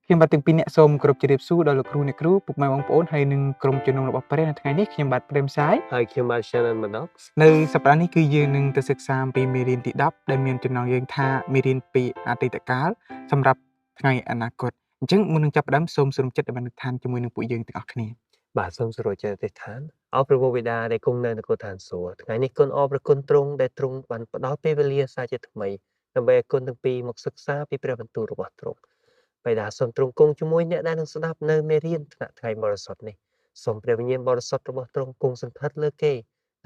ខ្ញុំបាទទាំងពីរអ្នកសូមគោរពជម្រាបសួរដល់លោកគ្រូអ្នកគ្រូពុកម៉ែបងប្អូនហើយនិងក្រុមជំនុំរបស់ព្រះនៅថ្ងៃនេះខ្ញុំបាទព្រាមសាយហើយខ្ញុំបាទ Shannon Maddox នៅសប្តាហ៍នេះគឺយើងនឹងទៅសិក្សាអំពីមេរៀនទី10ដែលមានចំណងយើងថាមេរៀនពីអតីតកាលសម្រាប់ថ្ងៃអនាគតអញ្ចឹងមុននឹងចាប់ផ្ដើមសូមសូមចិត្តបានឋានជាមួយនឹងពួកយើងទាំងអស់គ្នាបាទសូមសរុបចេតអធិដ្ឋានអរព្រះវរបិតាដែលគង់នៅនគរឋានសួគ៌ថ្ងៃនេះគុណអរព្រះគុណទ្រង់ដែលទ្រង់បានផ្ដល់ពេលវេលាសាជាថ្មីដើម្បីឲ្យគុណទាំងពីរមកសិក្សាពីព្រះបន្ទូលរបស់ទ្រង់បិតាសូមទ្រង់គង់ជាមួយអ្នកដែលនឹងស្ដាប់នៅមេរៀនថ្ងៃបរិសុទ្ធនេះសូមព្រះវិញ្ញាណបរិសុទ្ធរបស់ទ្រង់គង់សង្កត់លើគេ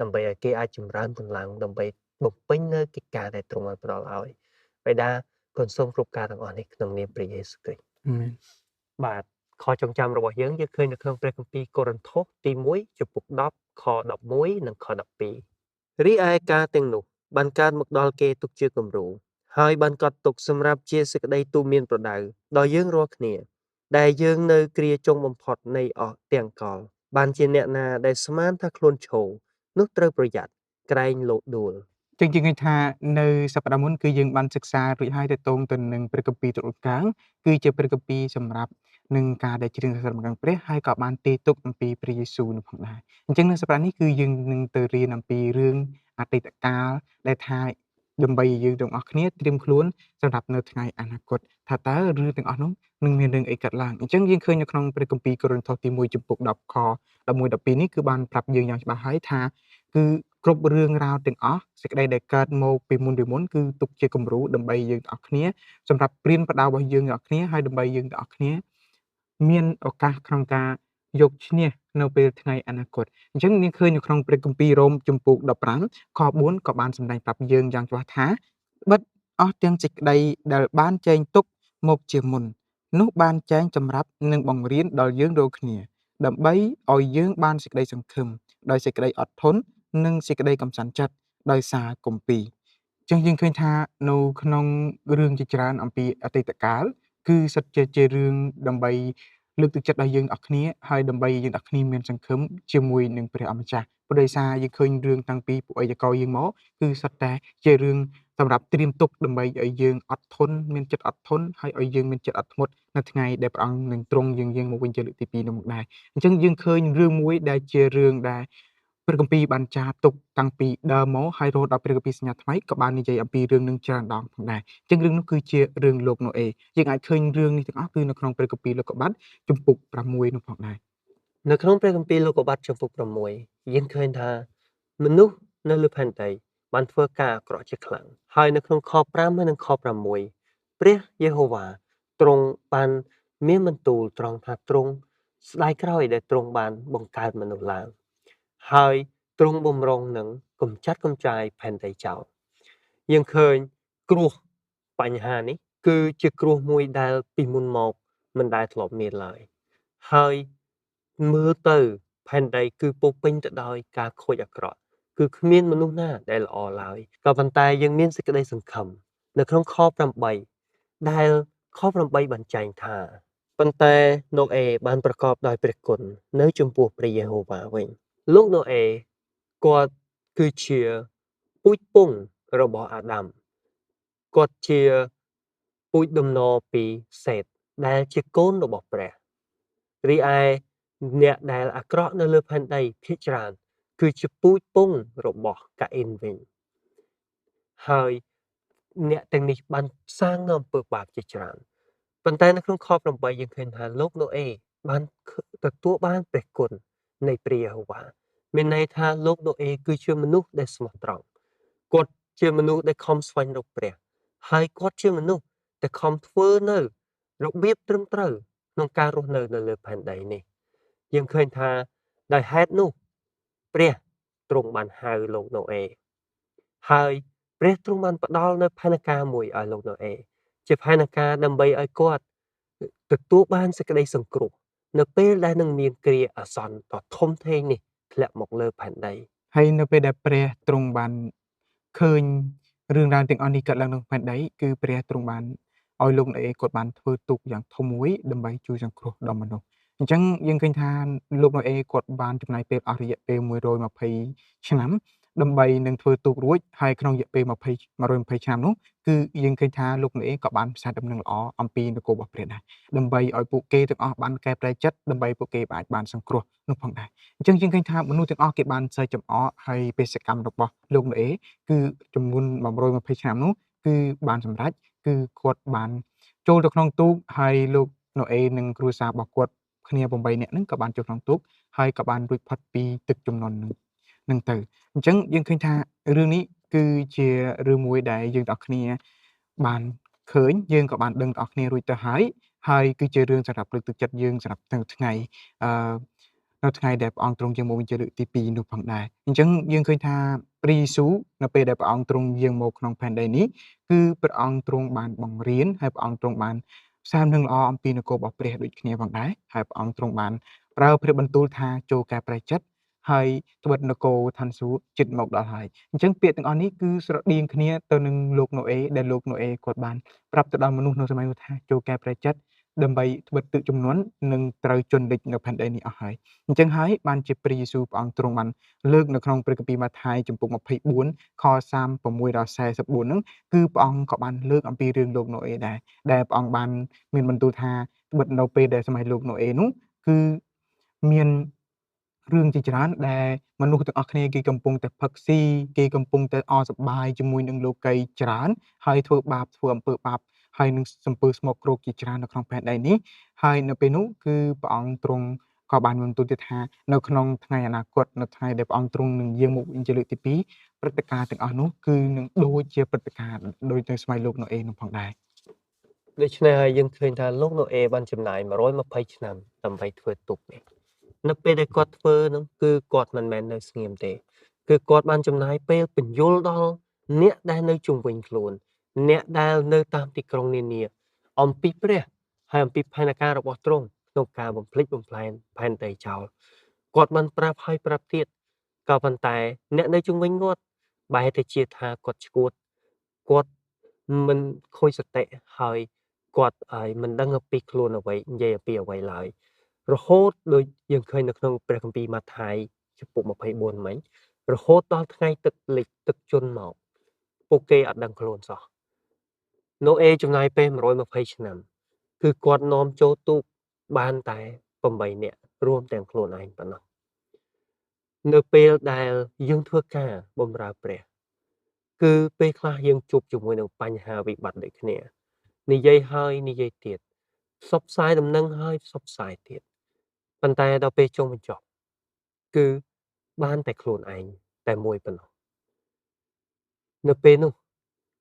ដើម្បីឲ្យគេអាចចម្រើនកម្លាំងដើម្បីបំពេញនៅកិច្ចការដែលទ្រង់បានផ្ដល់ឲ្យបិតាគុណសូមគ្រប់ការទាំងអស់នេះក្នុងនាមព្រះយេស៊ូវគ្រីស្ទអាមែនបាទខចងចាំរបស់យើងឃើញនៅក្នុងព្រះគម្ពីរកូរិនថូសទី1ចំពុក10ខ11និងខ12រីឯការទាំងនោះបានកើតមកដល់គេទុកជាគំរូហើយបានកត់ទុកសម្រាប់ជាសេចក្តីទូមានប្រដៅដល់យើងរាល់គ្នាដែលយើងនៅគ្រាចុងបំផុតនៃអស់ទាំងកលបានជាអ្នកណាដែលស្មានថាខ្លួនឈរនោះត្រូវប្រយ័ត្នក្រែងលោតដួលចឹងយើងឃើញថានៅសប្តាហ៍មុនគឺយើងបានសិក្សារួចហើយទៅតងទៅនឹងព្រះគម្ពីរទូលកាងគឺជាព្រះគម្ពីរសម្រាប់នឹងការដែលជ្រាបសារមកខាងព្រះហើយក៏បានទេទុកអំពីព្រះយេស៊ូវនោះផងដែរអញ្ចឹងនៅសប្តាហ៍នេះគឺយើងនឹងទៅរៀនអំពីរឿងអតីតកាលដែលថាដើម្បីយើងទាំងអស់គ្នាត្រៀមខ្លួនសម្រាប់នៅថ្ងៃអនាគតថាតើរឿងទាំងអស់នោះនឹងមានរឿងអីកើតឡើងអញ្ចឹងយើងឃើញនៅក្នុងព្រះគម្ពីរកូរិនថូសទី1ចំពុក10ខ11 12នេះគឺបានប្រាប់យើងយ៉ាងច្បាស់ហើយថាគឺគ្រប់រឿងរ៉ាវទាំងអស់សេចក្តីដែលកើតមកពីមុនគឺទុកជាគំរូដើម្បីយើងទាំងអស់គ្នាសម្រាប់ព្រានប្រដៅរបស់យើងទាំងអស់គ្នាហើយដើម្បីយើងទាំងអស់គ្នាមានឱកាសក្នុងការយកឈ្នះនៅពេលថ្ងៃអនាគតអញ្ចឹងយើងឃើញនៅក្នុងព្រះគម្ពីររ៉ូមជំពូក15ខ4ក៏បានសម្ដែងប្រាប់យើងយ៉ាងច្បាស់ថាបិទអស់ទាំងសេចក្តីដែលបានចែងទុកមកជាមុននោះបានចែងសម្រាប់នឹងបង្រៀនដល់យើងរាល់គ្នាដើម្បីឲ្យយើងបានសេចក្តីសង្ឃឹមដោយសេចក្តីអត់ធន់និងសេចក្តីកំសាន្តចិត្តដោយសារគម្ពីរអញ្ចឹងយើងឃើញថានៅក្នុងរឿងជាច្រើនអំពីអតីតកាលគឺសិតជារឿងដើម្បីលើកទឹកចិត្តដល់យើងអស់គ្នាហើយដើម្បីយើងអស់គ្នាមានសង្ឃឹមជាមួយនឹងព្រះអម្ចាស់ព្រោះដោយសារយើងឃើញរឿងតាំងពីពួកអយកយើងមកគឺសិតតែជារឿងសម្រាប់ត្រៀមទុកដើម្បីឲ្យយើងអត់ធន់មានចិត្តអត់ធន់ហើយឲ្យយើងមានចិត្តអត់ធ្មត់នៅថ្ងៃដែលព្រះអង្គនឹងទ្រង់យើងមកវិញជាលើកទី2នោះមកដែរអញ្ចឹងយើងឃើញរឿងមួយដែលជារឿងដែលព្រះគម្ពីរបានចារទុកតាំងពីដើមមកហើយរហូតដល់ព្រះគម្ពីរសញ្ញាថ្មីក៏បាននិយាយអំពីរឿងនឹងច្រើនដងផងដែរអញ្ចឹងរឿងនោះគឺជារឿងលោកណូអេយើងអាចឃើញរឿងនេះទាំងអស់គឺនៅក្នុងព្រះគម្ពីរលោកុបាទជំពូក6នោះផងដែរនៅក្នុងព្រះគម្ពីរលោកុបាទចំពុក6យើងឃើញថាមនុស្សនៅលើផែនដីបានធ្វើការអាក្រក់ជាខ្លាំងហើយនៅក្នុងខ5ហើយនិងខ6ព្រះយេហូវ៉ាទ្រង់បានមានបន្ទូលត្រង់ថាទ្រង់ស្ដាយក្រោយដែលទ្រង់បានបង្កើតមនុស្សឡើងហើយទ្រង់បំរុងនឹងកំចាត់កំចាយផែនដីចោលយើងឃើញគ្រោះបញ្ហានេះគឺជាគ្រោះមួយដែលពីមុនមកមិនដែលធ្លាប់មានឡើយហើយមើលទៅផែនដីគឺពោរពេញទៅដោយការខូចអាក្រក់គឺគ្មានមនុស្សណាដែលល្អឡើយក៏ប៉ុន្តែយើងមានសេចក្តីសង្ឃឹមនៅក្នុងខ8ដែលខ8បានចែងថាប៉ុន្តែណូអេបានប្រកបដោយព្រះគុណនៅចំពោះព្រះយេហូវ៉ាវិញលោកណូអេគាត់គឺជាពូជពង្សរបស់អាដាមគាត់ជាពូជដំណរពីសេតដែលជាកូនរបស់ព្រះរីឯអ្នកដែលអាក្រក់នៅលើផែនដីភាគច្រើនគឺជាពូជពង្សរបស់កាអ៊ីនវិញហើយអ្នកទាំងនេះបានសាងនៅអំពើបាបជាច្រើនប៉ុន្តែនៅក្នុងខ8យើងឃើញថាលោកណូអេបានទទួលបានព្រះគុណនៃព្រះយេហូវ៉ាមានន័យថាលោកណូអេគឺជាមនុស្សដែលស្មោះត្រង់គាត់ជាមនុស្សដែលខំស្វែងរកព្រះហើយគាត់ជាមនុស្សដែលខំធ្វើនៅរបៀបត្រឹមត្រូវក្នុងការរស់នៅលើផែនដីនេះយើងឃើញថាដោយហេតុនោះព្រះទ្រង់បានហៅលោកណូអេហើយព្រះទ្រង់បានផ្ដល់នៅផែនការមួយឲ្យលោកណូអេជាផែនការដើម្បីឲ្យគាត់ទទួលបានសេចក្តីសង្គ្រោះនៅពេលដែលនឹងមានគ្រាអាសន្នដ៏ធំធេងនេះធ្លាក់មកលើផែនដីហើយនៅពេលដែលព្រះទ្រង់បានឃើញរឿងរ៉ាវទាំងអស់នេះកើតឡើងក្នុងផែនដីគឺព្រះទ្រង់បានឲ្យលោកណូអេគាត់បានធ្វើទូកយ៉ាងធំមួយដើម្បីជួយសង្គ្រោះដល់មនុស្សអញ្ចឹងយើងឃើញថាលោកណូអេគាត់បានចំណាយពេលអស់រយៈពេល120ឆ្នាំ ដើម្បីនឹងធ្វើទូករួចហើយក្នុងរយៈពេល120ឆ្នាំនោះគឺយើងឃើញថាលោកណូអេក៏បានផ្សាយដំណឹងល្អអំពីនគររបស់ព្រះដែរដើម្បីឲ្យពួកគេទាំងអស់បានកែប្រែចិត្តដើម្បីពួកគេអាចបានសង្គ្រោះនោះផងដែរអញ្ចឹងយើងឃើញថាមនុស្សទាំងអស់គេបានសើចចំអកហើយបេសកកម្មរបស់លោកណូអេគឺចំនួន120ឆ្នាំនោះគឺបានសម្រេចគឺគាត់បានចូលទៅក្នុងទូកហើយលោកណូអេនិងគ្រួសាររបស់គាត់គ្នា8នាក់ហ្នឹងក៏បានចូលក្នុងទូកហើយក៏បានរួចផុតពីទឹកជំនន់នឹងទៅអញ្ចឹងយើងឃើញថារឿងនេះគឺជារឿងមួយដែលយើងទាំងអស់គ្នាបានឃើញយើងក៏បានដឹងទាំងអស់គ្នារួចទៅហើយគឺជារឿងសម្រាប់លើកទឹកចិត្តយើងសម្រាប់នៅថ្ងៃអឺនៅថ្ងៃដែលព្រះអង្គទ្រង់យាងមកវិញជាលើកទី2នោះផងដែរអញ្ចឹងយើងឃើញថាព្រះយេស៊ូវនៅពេលដែលព្រះអង្គទ្រង់យាងមកក្នុងផែនដីនេះគឺព្រះអង្គទ្រង់បានបង្រៀនហើយព្រះអង្គទ្រង់បានផ្សាយដំណឹងល្អអំពីនគររបស់ព្រះដូចគ្នាផងដែរហើយព្រះអង្គទ្រង់បានប្រើព្រះបន្ទូលថាចូលកែប្រែចិត្តហើយត្បិតនគរឋានសួគ៌ជិតមកដល់ហើយអញ្ចឹងពាក្យទាំងអស់នេះគឺស្រដៀងគ្នាទៅនឹងលោកណូអេដែលលោកណូអេគាត់បានប្រាប់ទៅដល់មនុស្សនៅសម័យនោះថាចូលកែប្រែចិត្តដើម្បីត្បិតទឹកជំនន់នឹងត្រូវជន់លិចនៅផែនដីនេះអស់ហើយអញ្ចឹងហើយបានជាព្រះយេស៊ូវព្រះអង្គទ្រង់បានលើកនៅក្នុងព្រះគម្ពីរម៉ាថាយចំពុក24ខ36ដល់44ហ្នឹងគឺព្រះអង្គក៏បានលើកអំពីរឿងលោកណូអេដែរដែលព្រះអង្គបានមានបន្ទូលថាត្បិតនៅពេលដែលសម័យលោកណូអេនោះគឺមានរឿងជាច្រើនដែលមនុស្សទាំងអស់គ្នាគេកំពុងតែផឹកស៊ីគេកំពុងតែអសប្បាយជាមួយនឹងលោកីច្រើនហើយធ្វើបាបធ្វើអំពើបាបហើយនឹងសំពើស្មោកគ្រោកជាច្រើននៅក្នុងផែនដីនេះហើយនៅពេលនោះគឺព្រះអង្គទ្រង់ក៏បានមានបន្ទូលទៀតថានៅក្នុងថ្ងៃអនាគតនៅថ្ងៃដែលព្រះអង្គទ្រង់នឹងយាងមកវិញជាលើកទី2ព្រឹត្តិការណ៍ទាំងអស់នោះគឺនឹងដូចជាព្រឹត្តិការណ៍ដូចនៅសម័យលោកណូអេនោះផងដែរ ដូច្នេះហើយយើងឃើញថាលោកណូអេបានចំណាយ120ឆ្នាំដើម្បីធ្វើទូកនេះនៅពេលដែលគាត់ធ្វើហ្នឹងគឺគាត់មិនមែននៅស្ងៀមទេគឺគាត់បានចំណាយពេលពន្យល់ដល់អ្នកដែលនៅជុំវិញខ្លួនអ្នកដែលនៅតាមទីក្រុងនានាអំពីព្រះហើយអំពីផែនការរបស់ទ្រង់ក្នុងការបំភ្លេចបំផ្លែងផែនដីចោលគាត់បានប្រាប់ហើយប្រាប់ទៀតក៏ប៉ុន្តែអ្នកនៅជុំវិញគាត់បែរទៅជាថាគាត់ឈួតគាត់មិនខូចសតិហើយគាត់មិនដឹងអំពីខ្លួនអ្វីនិយាយអំពីអ្វីឡើយរហូតដូចយើងឃើញនៅក្នុងព្រះគម្ពីរម៉ាថាយចំពុក24មិញរហូតដល់ថ្ងៃទឹកលិចទឹកជន់មកពួកគេអត់ដឹងខ្លួនសោះណូអេចំណាយពេល120ឆ្នាំគឺគាត់នាំចូលទូកបានតែ8នាក់រួមទាំងខ្លួនឯងប៉ុណ្ណោះនៅពេលដែលយើងធ្វើការបម្រើព្រះគឺពេលខ្លះយើងជួបជាមួយនឹងបញ្ហាវិបត្តិដូចគ្នានិយាយហើយនិយាយទៀតផ្សព្វផ្សាយដំណឹងហើយផ្សព្វផ្សាយទៀតប៉ុន្តែដល់ពេលចុងបញ្ចប់គឺបានតែខ្លួនឯងតែមួយប៉ុណ្ណោះនៅពេលនោះ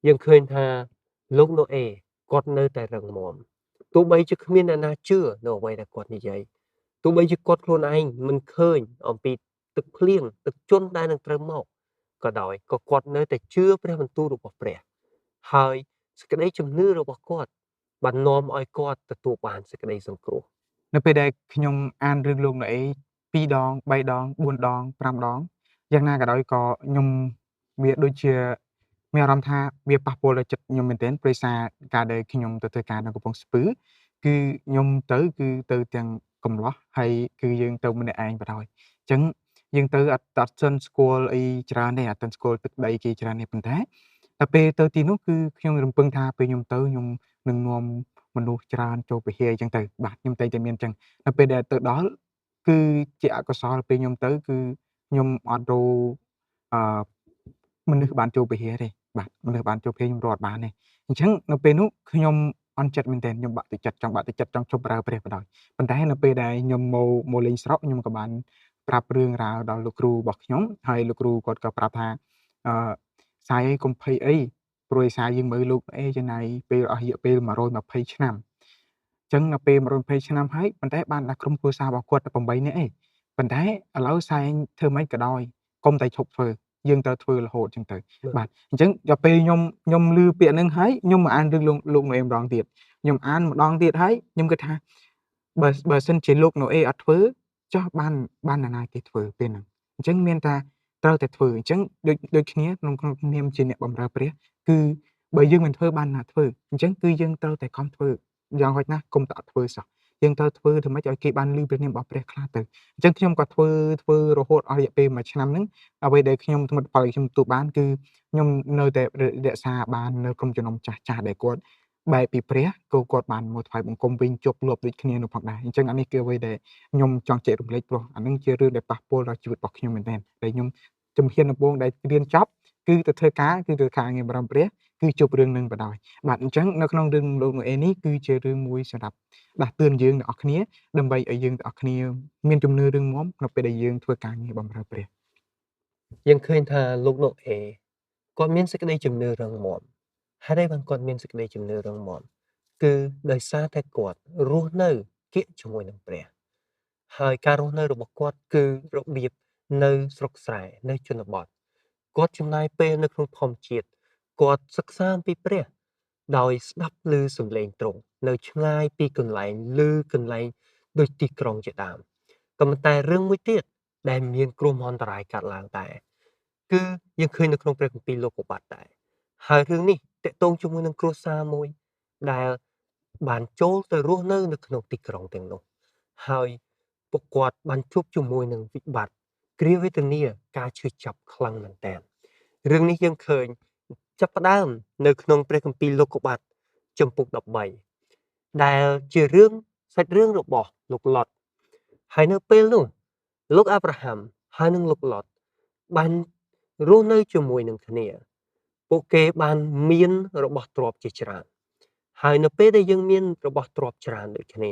យើងឃើញថាលោកណូអេគាត់នៅតែរឹងមាំទោះបីជាគ្មានអ្នកណាជឿនៅអ្វីដែលគាត់និយាយទោះបីជាគាត់ខ្លួនឯងមិនឃើញអំពីទឹកភ្លៀងទឹកជន់ដែលនឹងត្រូវមកក៏ដោយក៏គាត់នៅតែជឿព្រះបន្ទូលរបស់ព្រះហើយសេចក្តីជំនឿរបស់គាត់បាននាំឲ្យគាត់ទទួលបានសេចក្តីសង្គ្រោះនៅពេលដែលខ្ញុំអានរឿងលោកណូអេ2ដង3ដង4ដង5ដងយ៉ាងណាក៏ដោយក៏ខ្ញុំវាដូចជាមានអារម្មណ៍ថាវាប៉ះពាល់ដល់ចិត្តខ្ញុំមែនទែនដោយសារការដែលខ្ញុំទៅធ្វើការនៅកំពង់ស្ពឺគឺខ្ញុំទៅទាំងកំឡោះហើយគឺយើងទៅម្នាក់ឯងបណ្ដោយអញ្ចឹងយើងទៅអត់ទាន់ស្គាល់អីច្រើនទេអត់ទាន់ស្គាល់ទឹកដីគេច្រើនទេប៉ុន្តែដល់ពេលទៅទីនោះគឺខ្ញុំរំពឹងថាពេលខ្ញុំទៅខ្ញុំនឹងនាំមនុស្សច្រើនចូលពហិអញ្ចឹងទៅបាទខ្ញុំតែងតែមានអញ្ចឹងនៅពេលដែលទៅដល់គឺជាអកុសលពេលខ្ញុំទៅគឺខ្ញុំអត់រកអឺមនុស្សបានចូលពហិទេបាទមនុស្សបានចូលពហិខ្ញុំរកអត់បានទេអញ្ចឹងនៅពេលនោះខ្ញុំអន់ចិត្តមែនទែនខ្ញុំបាក់ទឹកចិត្តចង់ជប់ប្រើព្រះបណ្ដោយប៉ុន្តែនៅពេលដែលខ្ញុំមកលេងស្រុកខ្ញុំក៏បានប្រាប់រឿងរ៉ាវដល់លោកគ្រូរបស់ខ្ញុំហើយលោកគ្រូគាត់ក៏ប្រាប់ថាអឺសាយអីកុំភ័យអីព្រោះឯសាយយើងមើលលោកអេចំណាយពេលអស់រយៈពេល120ឆ្នាំអញ្ចឹងនៅពេល120ឆ្នាំហើយប៉ុន្តែបានដាក់ក្រុមគ្រួសាររបស់គាត់តែ8នាក់ឯងប៉ុន្តែឥឡូវសាយធ្វើម៉េចក៏ដោយកុំតែឈប់ធ្វើយើងត្រូវធ្វើរហូតអញ្ចឹងទៅបាទអញ្ចឹងដល់ពេលខ្ញុំឮពាក្យហ្នឹងហើយខ្ញុំមកអានរឿងលោកណូអេម្ដងទៀតខ្ញុំអានម្ដងទៀតហើយខ្ញុំគិតថាបើសិនជាលោកណូអេអត់ធ្វើចុះបានអ្នកណាគេធ្វើពេលហ្នឹងអញ្ចឹងមានតែត្រូវតែធ្វើអញ្ចឹងដូចគ្នាក្នុងនាមជាអ្នកបម្រើព្រះគឺបើយើងមិនធ្វើបានណាធ្វើអញ្ចឹងគឺយើងត្រូវតែខំធ្វើយ៉ាងហោចណាស់កុំតែអត់ធ្វើសោះ យើងត្រូវធ្វើធ្វើម៉េចឲ្យគេបានឮព្រះនាមរបស់ព្រះខ្លះទៅអញ្ចឹងខ្ញុំក៏ធ្វើរហូតអស់រយៈពេល1ឆ្នាំហ្នឹងអ្វីដែលខ្ញុំសមិទ្ធផលដែលខ្ញុំទទួលបានគឺខ្ញុំនៅតែរក្សាបាននៅក្នុងចំណោមចាស់ៗដែលគាត់បែរពីព្រះគាត់បានមកថ្វាយបង្គំវិញជាប់លាប់ដូចគ្នានោះផងដែរអញ្ចឹងអានេះគឺអ្វីដែលខ្ញុំចង់ចែករំលែកព្រោះអានឹងជារឿងដែលប៉ះពាល់ដល់ជីវិតរបស់ខ្ញុំមែនទែនដែលខ្ញុំជំហានដំបូងដែលរៀនចប់គឺទៅធ្វើការងារបរមព្រះគឺជប់រឿងនឹងបណ្ដោយបាទអញ្ចឹងនៅក្នុងរឿងលោកណូអេនេះគឺជារឿងមួយសម្រាប់ដាស់តឿនយើងទាំងអស់គ្នាដើម្បីឲ្យយើងទាំងអស់គ្នាមានជំនឿរឹងមាំនៅពេលដែលយើងធ្វើការងារបម្រើព្រះ យើងឃើញថាលោកណូអេគាត់មានសេចក្តីជំនឿរឹងមាំហេតុអីបានគាត់មានសេចក្តីជំនឿរឹងមាំគឺដោយសារតែគាត់រស់នៅគៀកជាមួយនឹងព្រះហើយការរស់នៅរបស់គាត់គឺរបៀបនៅស្រុកស្រែនៅជនបទគាត់ចំណាយពេលនៅក្នុងធម្មជាតិគាត់សិក្សាអំពីព្រះដោយស្ដាប់ឮសំឡេងទ្រង់នៅឆ្ងាយពីកន្លែងកន្លែងដូចទីក្រុងជាដើមក៏ប៉ុន្តែរឿងមួយទៀតដែលមានគ្រោះមហន្តរាយកើតឡើងដែរគឺយើងឃើញនៅក្នុងព្រះគម្ពីរលោកុបាទដែរហើយរឿងនេះតកតងជាមួយនឹងគ្រួសារមួយដែលបានចូលទៅរស់នៅក្នុងទីក្រុងទាំងនោះហើយពួកគាត់បានជួបជាមួយនឹងវិបត្តិគ្រាវេទនាការឈឺចាប់ខ្លាំងមែនទែនរឿងនេះយើងឃើញចាប់ផ្ដើមនៅក្នុងព្រះគម្ពីរលោកុបាទចំពុក13ដែលជាសាច់រឿងរបស់លោកឡុតហើយនៅពេលនោះលោកអាប់រ៉ាហាំហើយនិងលោកឡុតបានរស់នៅជាមួយនឹងគ្នាពួកគេបានមានរបស់ទ្រព្យជាច្រើនហើយនៅពេលដែលយើងមានរបស់ទ្រព្យច្រើនដូចគ្នា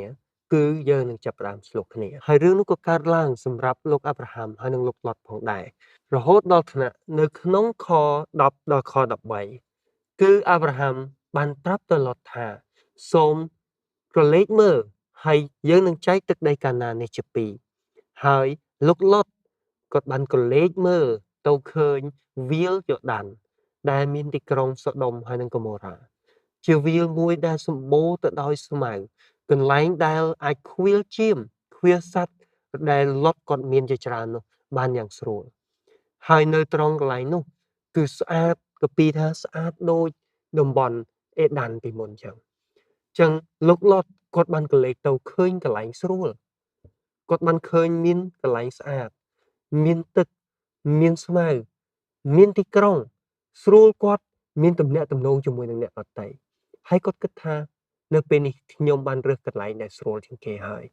គឺយើងនឹងចាប់ផ្ដើមឆ្លោះគ្នាហើយរឿងនោះក៏កើតឡើងសម្រាប់លោកអាប់រ៉ាហាំហើយនិងលោកឡុតផងដែររហូតដល់ថ្នាក់នៅក្នុងខ10ដល់ខ13គឺអាប់រ៉ាហាំបានប្រាប់ទៅឡុតថាសូមក្រឡេកមើលហើយយើងនឹងចែកទឹកដីកាណាននេះជាពីរហើយលោកឡុតក៏បានក្រឡេកមើលទៅឃើញវាលយ៉ូដានដែលមានទីក្រុងសូដុំហើយនិងហ្គម៉ូរ៉ាជាវាលមួយដែលសម្បូរទៅដោយស្មៅកន្លែងដែលអាចឃ្វាលជៀមឃ្វាលសត្វដែលឡុតគាត់មានជាច្រើននោះបានយ៉ាងស្រួលហើយនៅត្រង់កន្លែងនោះគឺស្អាតក៏ពីថាស្អាតដូចតំបន់អេដានពីមុនចឹងលោកឡុតគាត់បានកលេចទៅឃើញកន្លែងស្រួលគាត់បានឃើញមានកន្លែងស្អាតមានទឹកមានស្មៅមានទីក្រុងស្រួលគាត់មានទំនាក់ទំនងជាមួយនឹងអ្នកដទៃហើយគាត់គិតថានៅពេលនេះខ្ញុំបានរើសកន្លែងដែលស្រួលជាងគេហើយ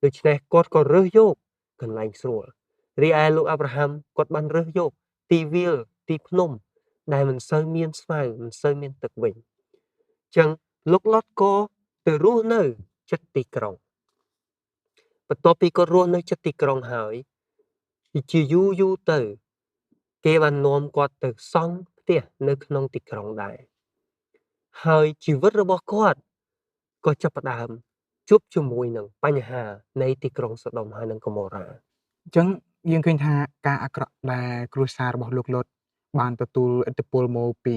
ដូច្នេះគាត់ក៏រើសយកកន្លែងស្រួលរីឯលោកអាប់រ៉ាហាំគាត់បានរើសយកទីវាលទីភ្នំដែលមិនសូវមានស្មៅមិនសូវមានទឹកវិញចឹងលោកឡុតក៏ទៅរស់នៅជិតទីក្រុងបន្ទាប់ពីគាត់រស់នៅជិតទីក្រុងហើយជាយូរទៅគេបាននាំគាត់ទៅសង់ផ្ទះនៅក្នុងទីក្រុងដែរហើយជីវិតរបស់គាត់ក៏ចាប់ផ្ដើមជួបជាមួយនឹងបញ្ហានៃទីក្រុងសូដុំហើយនិងហ្គម៉ូរ៉ាអញ្ចឹងយើងឃើញថាការអាក្រក់ដែលគ្រួសាររបស់លោកឡុតបានទទួលឥទ្ធិពលមកពី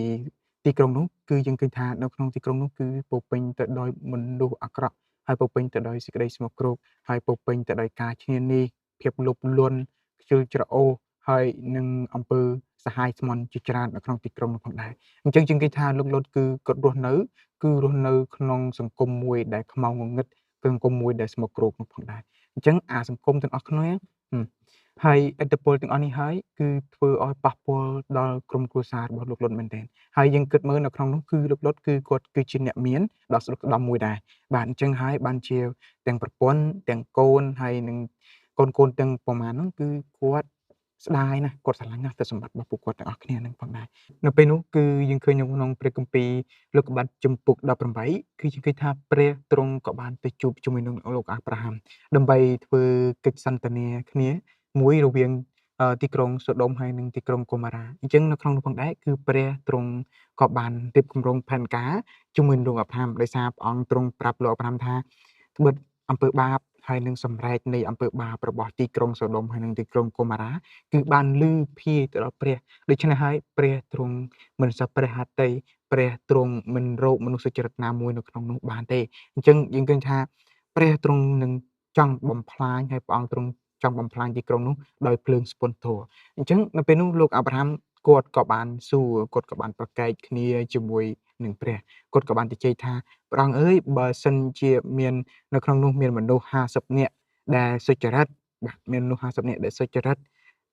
ទីក្រុងនោះគឺយើងឃើញថានៅក្នុងទីក្រុងនោះគឺពោរពេញទៅដោយមនុស្សអាក្រក់ហើយពោរពេញទៅដោយសេចក្តីស្មោកគ្រោកហើយពោរពេញទៅដោយការឈ្នានីសភាពលោភលន់ខ្ជិលច្រអូសហើយនឹងអំពើសាហាយស្មន់ជាច្រើននៅក្នុងទីក្រុងនោះផងដែរអញ្ចឹងយើងឃើញថាលោកឡុតគឺគាត់រស់នៅក្នុងសង្គមមួយដែលខ្មៅងងឹតសង្គមមួយដែលស្មោកគ្រោកនោះផងដែរអញ្ចឹងអាសង្គមទាំងអស់គ្នាហើយឥទ្ធិពលទាំងអស់នេះហើយគឺធ្វើឲ្យប៉ះពាល់ដល់ក្រុមគ្រួសាររបស់លោកលុតមែនទែនហើយយើងគិតមើលនៅក្នុងនោះគឺលោកលុតគឺគាត់គឺជាអ្នកមានដ៏ស្ដុកស្ដំមួយដែរបាទអញ្ចឹងហើយបានជាទាំងប្រពន្ធទាំងកូនហើយនឹងកូនទាំងប្រមាណហ្នឹងគឺគាត់ស្ដាយណាស់គាត់ស្រឡាញ់ណាស់ទ្រព្យសម្បត្តិរបស់ពួកគាត់ទាំងអស់គ្នាហ្នឹងផងដែរនៅពេលនោះគឺយើងឃើញនៅក្នុងព្រះគម្ពីរលោកុបាទជំពូក18គឺយើងឃើញថាព្រះទ្រង់ក៏បានទៅជួបជាមួយនឹងលោកអាប់រ៉ាហាំដើម្បីធ្វើកិច្ចសន្ទនាគ្នាមួយរវាងទីក្រុងសូដុំហើយនិងទីក្រុងហ្គម៉ូរ៉ាអញ្ចឹងនៅក្នុងនោះផងដែរគឺព្រះទ្រង់ក៏បានរៀបគម្រោងផែនការជាមួយនឹងលោកអាប់រ៉ាហាំដោយសារព្រះអង្គទ្រង់ប្រាប់លោកអាប់រ៉ាហាំថាត្បិតអំពើបាបហើយនឹងសម្រែកនៃអំពើបាបរបស់ទីក្រុងសូដុំហើយនិងទីក្រុងហ្គម៉ូរ៉ាគឺបានឮភាយទៅដល់ព្រះដូច្នេះហើយព្រះទ្រង់មិនសប្បុរហត្ថីព្រះទ្រង់មិនរកមនុស្សសុចរិតណាមួយនៅក្នុងនោះបានទេអញ្ចឹងយើងឃើញថាព្រះទ្រង់នឹងចង់បំផ្លាញហើយព្រះអង្គទ្រង់ចង់បំផ្លាញទីក្រុងនោះដោយភ្លើងស្ពុនធัวអញ្ចឹងនៅពេលនោះលោកអាប់រ៉ាហាំគាត់ក៏បានសួរគាត់ក៏បានប្រកែកគ្នាជាមួយ នឹងព្រះគាត់ក៏បានជជែកថាព្រះអង្គអើយបើសិនជាមាននៅក្នុងនោះមានមនុស្ស50នាក់ដែលសុចរិតបាទមានមនុស្ស50នាក់ដែលសុចរិត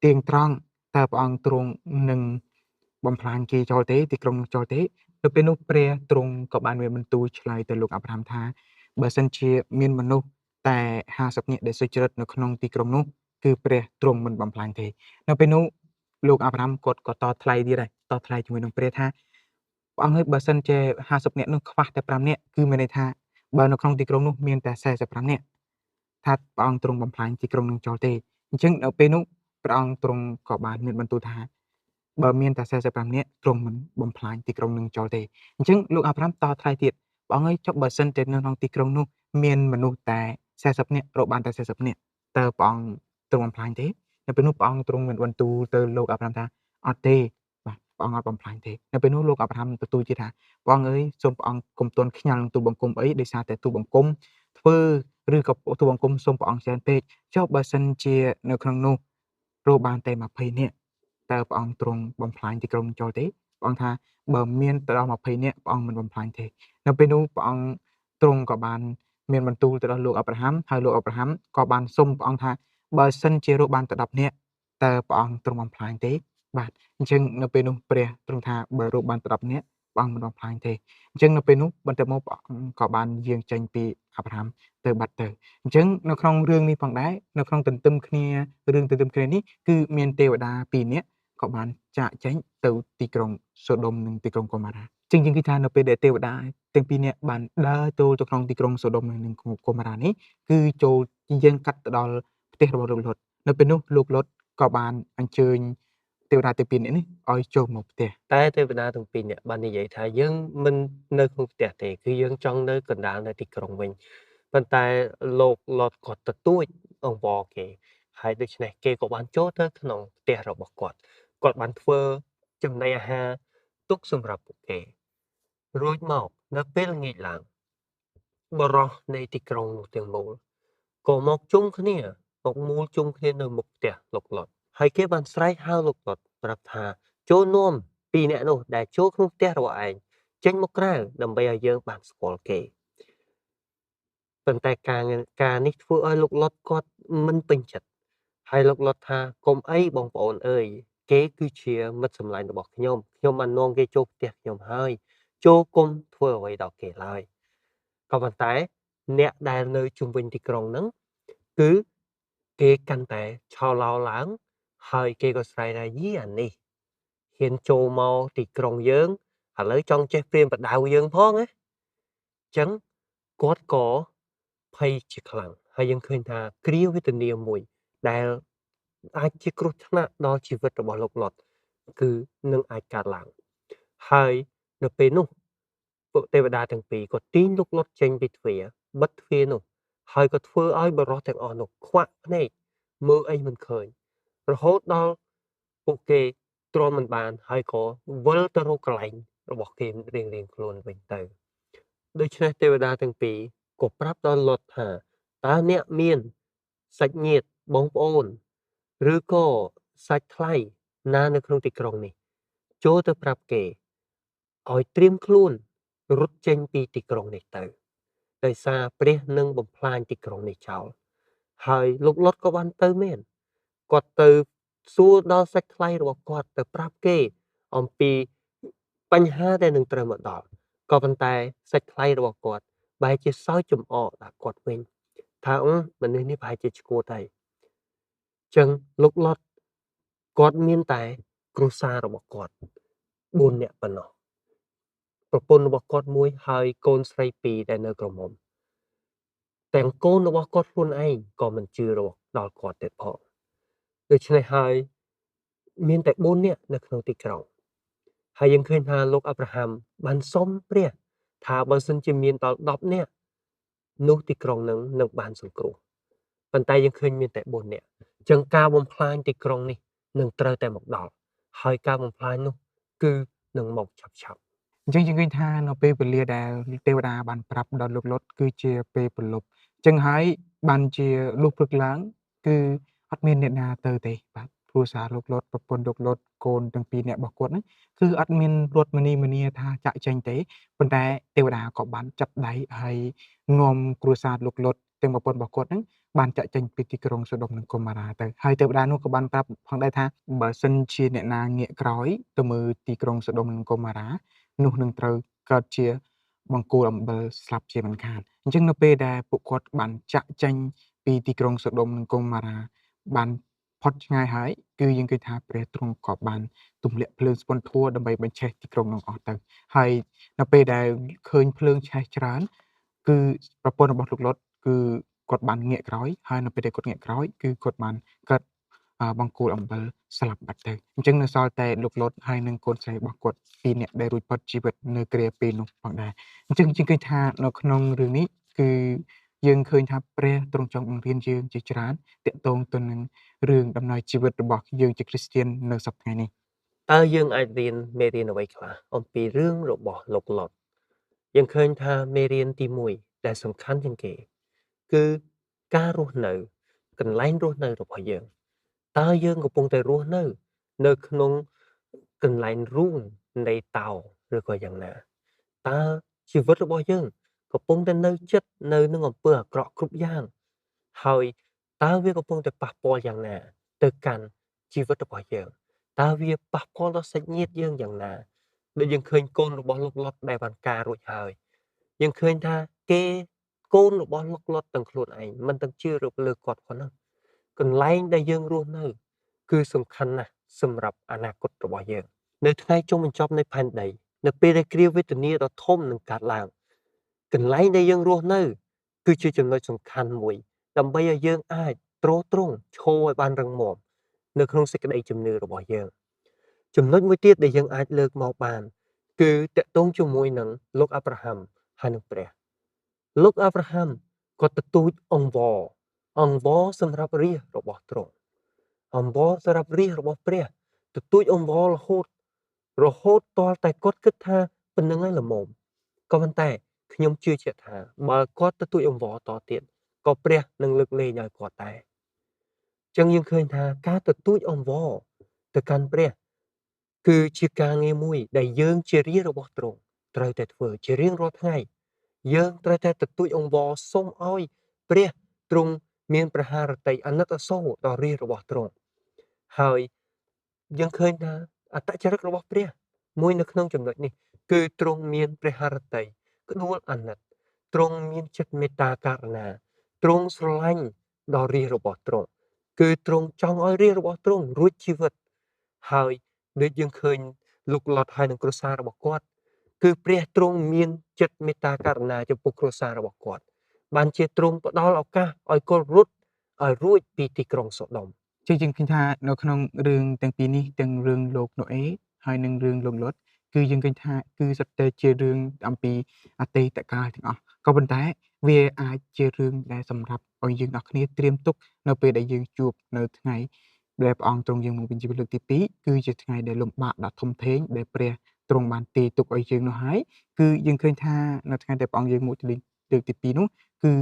ទៀងត្រង់តើព្រះអង្គទ្រង់នឹងបំផ្លាញគេចោលទេទីក្រុងនោះចោលទេនៅពេលនោះព្រះទ្រង់ក៏បានមានបន្ទូលឆ្លើយទៅលោកអាប់រ៉ាហាំថាបើសិនជាមានមនុស្សតែ50នាក់ដែលសុចរិតនៅក្នុងទីក្រុងនោះគឺព្រះទ្រង់មិនបំផ្លាញទេនៅពេលនោះលោកអាប់រ៉ាហាំគាត់ក៏តថ្លៃទៀតដែរតថ្លៃជាមួយនឹងព្រះថាព្រះអង្គអើយបើសិនជា50នាក់នោះខ្វះតែ5នាក់គឺមានន័យថាបើនៅក្នុងទីក្រុងនោះមានតែ45នាក់ថាព្រះអង្គទ្រង់បំផ្លាញទីក្រុងនឹងចោលទេអញ្ចឹងនៅពេលនោះព្រះអង្គទ្រង់ក៏បានមានបន្ទូលថាបើមានតែ45នាក់ទ្រង់មិនបំផ្លាញទីក្រុងនឹងចោលទេអញ្ចឹងលោកអាប់រ៉ាហាំតថ្លៃទៀតព្រះអង្គអើយចុះបើសិនជានៅក្នុងទីក្រុងនោះមានមនុស្សតែ40នាក់រកបានតែ40នាក់តើព្រះអង្គទ្រង់បំផ្លាញទេនៅពេលនោះព្រះអង្គទ្រង់មានបន្ទូលទៅលោកអាប់រ៉ាហាំថាអត់ទេបាទព្រះអង្គអត់បំផ្លាញទេនៅពេលនោះលោកអាប់រ៉ាហាំបន្ទូលទៀតថាព្រះអង្គអើយសូមព្រះអង្គកុំទន់ខ្ញាល់នឹងទូលបង្គំអីដោយសារតែទូលបង្គំធ្វើឬក៏ទូលបង្គំសូមព្រះអង្គច្រើនពេកចុះបើសិនជានៅក្នុងនោះរកបានតែ20នាក់តើព្រះអង្គទ្រង់បំផ្លាញទីក្រុងនឹងចោលទេព្រះអង្គថាបើមានទៅដល់20នាក់ព្រះអង្គមិនបំផ្លាញទេនៅពេលនោះព្រះអង្គទ្រង់ក៏បានមានបន្ទូលទៅដល់លោកអាប់រ៉ាហាំហើយលោកអាប់រ៉ាហាំក៏បានសុំព្រះអង្គថាបើសិនជារកបានតែ10នាក់តើព្រះអង្គទ្រង់បំផ្លាញទេបាទអញ្ចឹងនៅពេលនោះព្រះទ្រង់ថាបើរកបានតែ10នាក់ព្រះអង្គមិនបំផ្លាញទេអញ្ចឹងនៅពេលនោះបន្ទាប់មកព្រះអង្គក៏បានយាងចេញពីអាប់រ៉ាហាំទៅបាត់ទៅអញ្ចឹងនៅក្នុងរឿងនេះផងដែរនៅក្នុងទន្ទឹមគ្នារឿងទន្ទឹមគ្នានេះគឺមានទេវតា2នាក់ក៏បានចាកចេញទៅទីក្រុងសូដុំនិងទីក្រុងកូម៉ារ៉ាចឹងយើងគិតថានៅពេលដែលទេវតាទាំង2នាក់បានដើរចូលទៅក្នុងទីក្រុងសូដុំនិងកូម៉ារ៉ានេះគឺចូលយើងកាត់ទៅដល់ផ្ទះរបស់លោកលុតនៅពេលនោះលោកលុតក៏បានអញ្ជើញទេវតាទាំង2នាក់នេះឲ្យចូលមកផ្ទះតែទេវតាទាំងពីរនាក់បាននិយាយថាយើងមិននៅក្នុងផ្ទះទេគឺយើងចង់នៅកណ្ដាលនៅទីក្រុងវិញប៉ុន្តែលោកលតគាត់ទទូចអង្វរគេហើយដូច្នេះគេក៏បានចូលទៅក្នុងផ្ទះរបស់គាត់បានធ្វើចំណីអាហារទុកសម្រាប់ពួកគេរួចមកនៅពេលល្ងាចឡើងបរោះនៃទីក្រុងនោះទាំងមូលក៏មកជុំគ្នាមកមូលជុំគ្នានៅមុខផ្ទះលោកលតហើយគេបានស្រែកហៅលោកលតប្រាប់ថាចូលនាំ2នាក់នោះដែលចូលក្នុងផ្ទះរបស់ឯងចេញមកក្រៅដើម្បីឲ្យយើងបានស្គាល់គេប៉ុន្តែការនេះធ្វើឲ្យលោកលតគាត់មិនពេញចិត្តហើយលោកលតថាកុំអីបងប្អូនអើយគេគឺជាមិត្តសម្លាញ់របស់ខ្ញុំបាននាំគេចូលផ្ទះខ្ញុំហើយចូលគុំធ្វើអ្វីដល់គេឡើយក៏ប៉ុន្តែអ្នកដែលនៅជុំវិញទីក្រុងហ្នឹងគឺគេកាន់តែឆោឡោឡើងហើយគេក៏ស្រែកថាយីអានេះហ៊ានចូលមកទីក្រុងយើងឥឡូវចង់ចេះព្រានប្រដៅយើងផងណាចឹងគាត់ក៏ភ័យជាខ្លាំងហើយយើងឃើញថាគ្រាវេទនាមួយដែលអាចជាគ្រោះថ្នាក់ដល់ជីវិតរបស់លោកលតគឺនឹងអាចកើតឡើងហើយនៅពេលនោះពួកទេវតាទាំងពីរក៏ទាញលោកលតចេញពីទ្វារបិទទ្វារនោះហើយក៏ធ្វើឲ្យបរិសុទ្ធទាំងអស់នោះខ្វាក់ភ្នែកមើលអីមិនឃើញរហូតដល់ពួកគេទ្រាំមិនបានហើយក៏វិលទៅរកកន្លែងរបស់គេរៀងៗខ្លួនវិញទៅដូច្នេះទេវតាទាំងពីរក៏ប្រាប់ដល់លតថាតើអ្នកមានសាច់ញាតិបងប្អូនឬក៏សាច់ថ្លៃណានៅក្នុងទីក្រុងនេះចូលទៅប្រាប់គេឲ្យត្រៀមខ្លួនរត់ចេញពីទីក្រុងនេះទៅដោយសារព្រះនឹងបំផ្លាញទីក្រុងនេះចោលហើយលោកលតក៏បានទៅមែនគាត់ទៅសួរដល់សាច់ថ្លៃរបស់គាត់ទៅប្រាប់គេអំពីបញ្ហាដែលនឹងត្រូវមកដល់ក៏ប៉ុន្តែសាច់ថ្លៃរបស់គាត់បែរជាសើចចំអកដាក់គាត់វិញថាមនុស្សនេះប្រហែលជាឈួតហើយចឹងលោកលតគាត់មានតែគ្រួសាររបស់គាត់4នាក់ប៉ុណ្ណោះប្រពន្ធរបស់គាត់មួយហើយកូនស្រី2ដែលនៅក្រមុំទាំងកូនរបស់គាត់ខ្លួនឯងក៏មិនជឿដល់គាត់ទៀតផងដូច្នេះហើយមានតែ4នាក់នៅក្នុងទីក្រុងហើយយើងឃើញថាលោកអាប់រ៉ាហាំបានសុំព្រះថាបើសិនជាមានដល់10នាក់នោះទីក្រុងនឹងបានសង្គ្រោះប៉ុន្តែយើងឃើញមានតែ4នាក់អញ្ចឹងការបំផ្លាញទីក្រុងនេះនឹងត្រូវតែមកដល់ហើយការបំផ្លាញនោះគឺនឹងមកឆាប់អញ្ចឹងយើងឃើញថានៅពេលវេលាដែលទេវតាបានប្រាប់ដល់លោកលុតគឺជាពេលព្រលប់អញ្ចឹងហើយបានជាលុះព្រឹកឡើងគឺអត់មានអ្នកណាទៅទេបាទ គ្រួសារលោកលត់ប្រពន្ធលោកលត់កូនទាំងពីរនាក់របស់គាត់ហ្នឹងគឺអត់មានរត់មានីថាចាក់ចេញទេប៉ុន្តែទេវតាក៏បានចាប់ដៃហើយនាំគ្រួសារលោកលត់ទាំងប្រពន្ធរបស់គាត់ហ្នឹងបានចាក់ចេញពីទីក្រុងសូដុមនិងកុមារាទៅហើយទេវតានោះក៏បានប្រាប់ផងដែរថាបើសិនជាអ្នកណាងាកក្រោយទៅមើលទីក្រុងសូដុមនិងកុមារានោះនឹងត្រូវកើតជាបង្គោលអំបិលស្លាប់ជាមិនខានអញ្ចឹងនៅពេលដែលពួកគាត់បានចាក់ចេញពីទីក្រុងសូដុមនិងកុមារាបានផុតឆ្ងាយហើយគឺយើងឃើញថាព្រះទ្រង់ក៏បានទម្លាក់ភ្លើងស្ពុនធัวដើម្បីបញ្ឆេះទីក្រុងនោះអស់ទៅហើយនៅពេលដែលឃើញភ្លើងឆេះច្រើនគឺប្រពន្ធរបស់លោកលុតគឺគាត់បានងាកក្រោយហើយនៅពេលដែលគាត់ងាកក្រោយគឺគាត់បានកើតបង្គោលអំបិលស្លាប់បាត់ទៅអញ្ចឹងនៅសល់តែលោកលុតហើយនិងកូនស្រីរបស់គាត់ពីរនាក់ដែលរួចផុតជីវិតនៅគ្រាពេលនោះផងដែរអញ្ចឹងយើងឃើញថានៅក្នុងរឿងនេះគឺយើងឃើញថាព្រះទ្រង់ចង់បង្រៀនយើងជាច្រើនទាក់ទងទៅនឹងរឿងដំណើរជីវិតរបស់យើងជាគ្រីស្ទាននៅសប្តាហ៍នេះ តើយើងអាចរៀនមេរៀនអ្វីខ្លះអំពីរឿងរបស់លោកលត់យើងឃើញថាមេរៀនទី1ដែលសំខាន់ជាងគេគឺការរស់នៅកន្លែងរស់នៅរបស់យើងតើយើងកំពុងតែរស់នៅក្នុងកន្លែងរូងនៃតោឬក៏យ៉ាងណាតើជីវិតរបស់យើងកំពុងតែនៅចិត្តនៅនឹងអំពើអាក្រក់គ្រប់យ៉ាងហើយតើវាកំពុងតែប៉ះពាល់យ៉ាងណាទៅកាន់ជីវិតរបស់យើងតើវាប៉ះពាល់ដល់សាច់ញាតិយើងយ៉ាងណាដូចយើងឃើញកូនរបស់លោកលុតដែលបានការរួចហើយយើងឃើញថាគេកូនរបស់លោកលុតទាំងខ្លួនឯងមិនទាំងជឿលើគាត់ប៉ុណ្ណឹងកន្លែងដែលយើងរស់នៅគឺសំខាន់ណាស់សម្រាប់អនាគតរបស់យើងនៅថ្ងៃចុងបញ្ចប់នៃផែនដីនៅពេលដែលគ្រាវេទនាដ៏ធំនឹងកើតឡើងកន្លែងដែលយើងរស់នៅគឺជាចំណុចសំខាន់មួយដើម្បីឲ្យយើងអាចទ្រទ្រង់ឈរឲ្យបានរឹងមាំនៅក្នុងសេចក្តីជំនឿរបស់យើងចំណុចមួយទៀតដែលយើងអាចលើកមកបានគឺតកតងជាមួយនឹងលោកអាប់រ៉ាហាំហើយនឹងព្រះលោកអាប់រ៉ាហាំគាត់ទទូចអង្វរសម្រាប់រាជរបស់ទ្រង់អង្វរសម្រាប់រាជរបស់ព្រះទទូចអង្វររហូតតលតែគាត់គិតថាប៉ុណ្្នឹងហើយល្មមក៏ប៉ុន្តែខ្ញុំជឿជាក់ថាបើគាត់ទទូចអង្វរតទៀតក៏ព្រះនឹងលើកលែងឲ្យគាត់ដែរចឹងយើងឃើញថាការទទូចអង្វរទៅកាន់ព្រះគឺជាការងារមួយដែលយើងជារាជរបស់ទ្រង់ត្រូវតែធ្វើជារៀងរាល់ថ្ងៃយើងត្រូវតែទទូចអង្វរសូមឲ្យព្រះទ្រង់មានព្រះハរតីអាណិតអាសូរដល់រាជរបស់ទ្រង់ហើយយើងឃើញថាអត្តចរិតរបស់ព្រះមួយនៅក្នុងចំណុចនេះគឺទ្រង់មានព្រះハរតីក្ដួលអាណិតទ្រង់មានចិត្តមេត្តាករុណាទ្រង់ស្រឡាញ់ដល់រាជរបស់ទ្រង់គឺទ្រង់ចង់ឲ្យរាជរបស់ទ្រង់រួចជីវិតហើយដូចយើងឃើញលោកលត់ហើយនឹងគ្រួសាររបស់គាត់គឺព្រះទ្រង់មានចិត្តមេត្តាករុណាចំពោះគ្រួសាររបស់គាត់បានជាទ្រង់ផ្ដល់ឱកាសឲ្យគាត់រត់ឲ្យរួចពីទីក្រុងសូដុំយើងឃើញថានៅក្នុងរឿងទាំងពីរនេះទាំងរឿងលោកណូអេហើយនិងរឿងលោកលុតគឺយើងឃើញថាគឺសុទ្ធតែជារឿងអំពីអតីតកាលទាំងអស់ក៏ប៉ុន្តែវាអាចជារឿងដែលសម្រាប់ឲ្យយើងអ្នកគ្នាត្រៀមទុកនៅពេលដែលយើងជួបនៅថ្ងៃដែលព្រះអង្គទ្រង់យាងមកវិញជីវិតលើកទី2គឺជាថ្ងៃដែលលំបាកដ៏ធំធេងដែលព្រះទ្រង់បានទាយទុកឲ្យយើងនោះហើយគឺយើងឃើញថានៅថ្ងៃដែលព្រះអង្គយាងមកលើកទី2នោះគឺ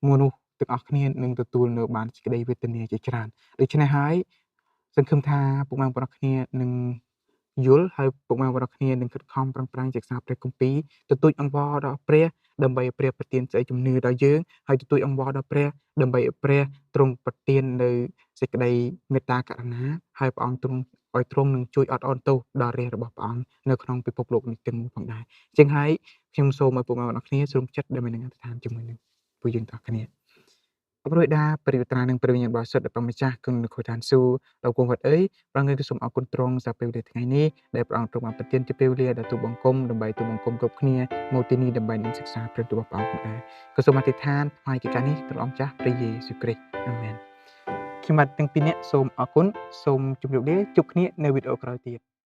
មនុស្សទាំងអស់គ្នានឹងទទួលនៅបានសេចក្តីវេទនាជាច្រើនដូច្នេះហើយសង្ឃឹមថាពុកម៉ែបងប្អូនគ្នានឹងយល់ហើយពុកម៉ែបងប្អូនគ្នានឹងខិតខំប្រឹងប្រែងសិក្សាព្រះគម្ពីរទទូចអង្វរដល់ព្រះដើម្បីឲ្យព្រះប្រទានសេចក្តីជំនឿដល់យើងហើយទទូចអង្វរដល់ព្រះដើម្បីឲ្យព្រះទ្រង់ប្រទាននៅសេចក្តីមេត្តាករុណាហើយព្រះអង្គទ្រង់ឲ្យទ្រង់នឹងជួយអត់ឱនទោសដល់រាជរបស់ព្រះអង្គនៅក្នុងពិភពលោកនេះទាំងមូលផងដែរអញ្ចឹងហើយខ្ញុំសូមឲ្យពុកម៉ែបងប្អូនគ្នាសូមចិត្តដើម្បីនឹងអធិដ្ឋានជាមួយនឹងពួកយើងទាំងអស់គ្នាអរគុណដាព្រះវិត្រានិងព្រះវិញ្ញាណបរិសុទ្ធដែលព្រះម្ចាស់គង់នៅខួរឋានសួគ៌ដល់គង់វត្តអីព្រះអង្គសូមអរគុណទ្រង់សម្រាប់ពេលវេលាថ្ងៃនេះដែលព្រះអង្គទ្រង់បានប្រទានជាពេលវេលាដល់ទូបង្គំដើម្បីទូបង្គំគ្រប់គ្នាមកទីនេះដើម្បីនឹងសិក្សាព្រះរបស់ព្រះអង្គផងដែរក៏សូមអធិដ្ឋានថ្វាយកិច្ចការនេះទៅអង្គម្ចាស់ព្រះយេស៊ូវគ្រីស្ទអាមែនខ្ញុំបាទទាំងពីរនាក់សូមអរគុណសូមជម្រាបលាជួបគ្នានៅវីដេអូក្រោយទៀត